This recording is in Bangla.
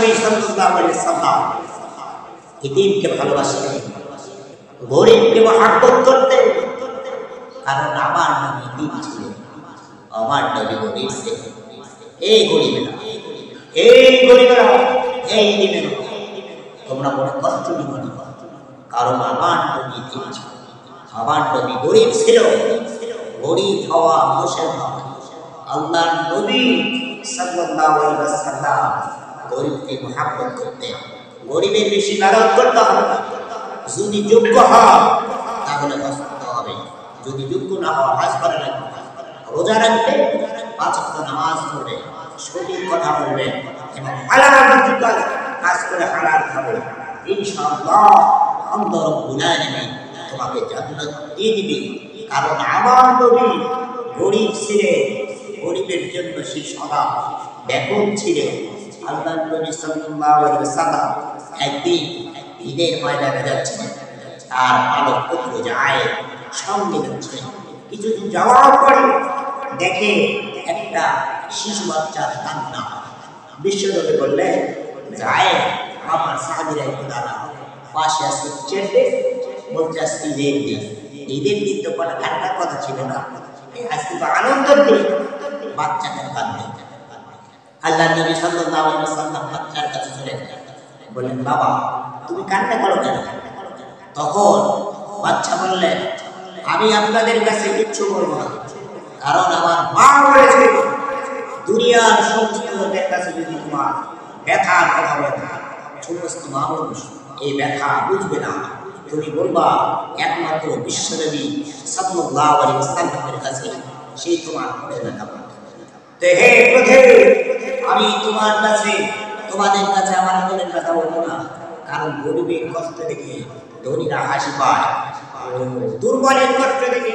বিশ্বনবী সাল্লাল্লাহু আলাইহি ওয়াসাল্লাম ইতিমকে ভালোবাসতেন, গরিবকে মহব্বত করতেন, কারণ আমার নবী ইতিম ছিলেন, আমার নবী গরিব ছিলেন। এই গরিবেরা, এই দিনের তোমরা বড় কষ্ট নিব না, কারণ আমার নবী ইতিম ছিল, আমার নবী গরিব ছিল। গরিব হওয়া মানুষের নয়। আল্লাহর নবী সাল্লাল্লাহু আলাইহি ওয়াসাল্লাম গরিবকে মহব্বত করতেন। গরিবের বেশি নারাজ করতে হবে না। যদি যোগ্য হয় তাহলে হজ করতে হবে, যদি যোগ্য না হয় হজ করা লাগবে, রোজা রাখবে, 5 ওয়াক্ত নামাজ পড়বে, সঠিক কথা বলবে এবং হালাল কাজ করে হালাল খাবে, ইনশাআল্লাহ আল্লাহ রাব্বুল আলামিন তোমাকে জান্নাত দিয়ে দিবে। কারণ আমার নবী গরিব ছিলেন, গরিবের জন্য সে সদা ব্যাকুল ছিলেন। আল্লাহর নবী সাল্লাল্লাহু আলাইহি ওয়াসাল্লাম একদিন ঈদের ময়দানে যাচ্ছিলেন, তার পালক পুত্র যায় সঙ্গে যাচ্ছিলেন। কিছুদিন যাওয়ার পরে দেখে একটা শিশু বাচ্চার কান্না। বিশ্বনবী বললেন, যায় আমার সাহাবীরা একটু দাঁড়া, পাশে আসে চেটে বলছে আজকে ঈদের দিন। ঈদের দিন তো কোনো ঠান্ডার কথা ছিল না, আজকে তো আনন্দের দিন, বাচ্চা কেন কাঁদবে? আল্লাহ নবী সাল্লাল্লাহু আলাইহি ওয়াসাল্লাম বাচ্চার কাছে চলে গেলেন, বললেন, বাবা তুমি কান্না করো কেন? তখন বাচ্চা বললেন, আমি আপনাদের কাছে কিচ্ছু বলবো না, কারণ আমার মা বলেছে দুনিয়ার সমস্ত লোকের কাছে যদি তোমার ব্যথার কথা বলে, সমস্ত মানুষ এই ব্যথা বুঝবে না। তুমি বলবা একমাত্র বিশ্বনবী সাল্লাল্লাহু আলাইহি ওয়াসাল্লামের কাছে, সেই তোমার মনে ব্যথা বলবে। তো হে পৃথিবী, আমি তোমার কাছে, তোমাদের কাছে আমার মনের ব্যথা বলবো না, কারণ গরিবের কষ্ট দেখে ধনীরা হাসি পায়, দুর্বলের কষ্ট দেখে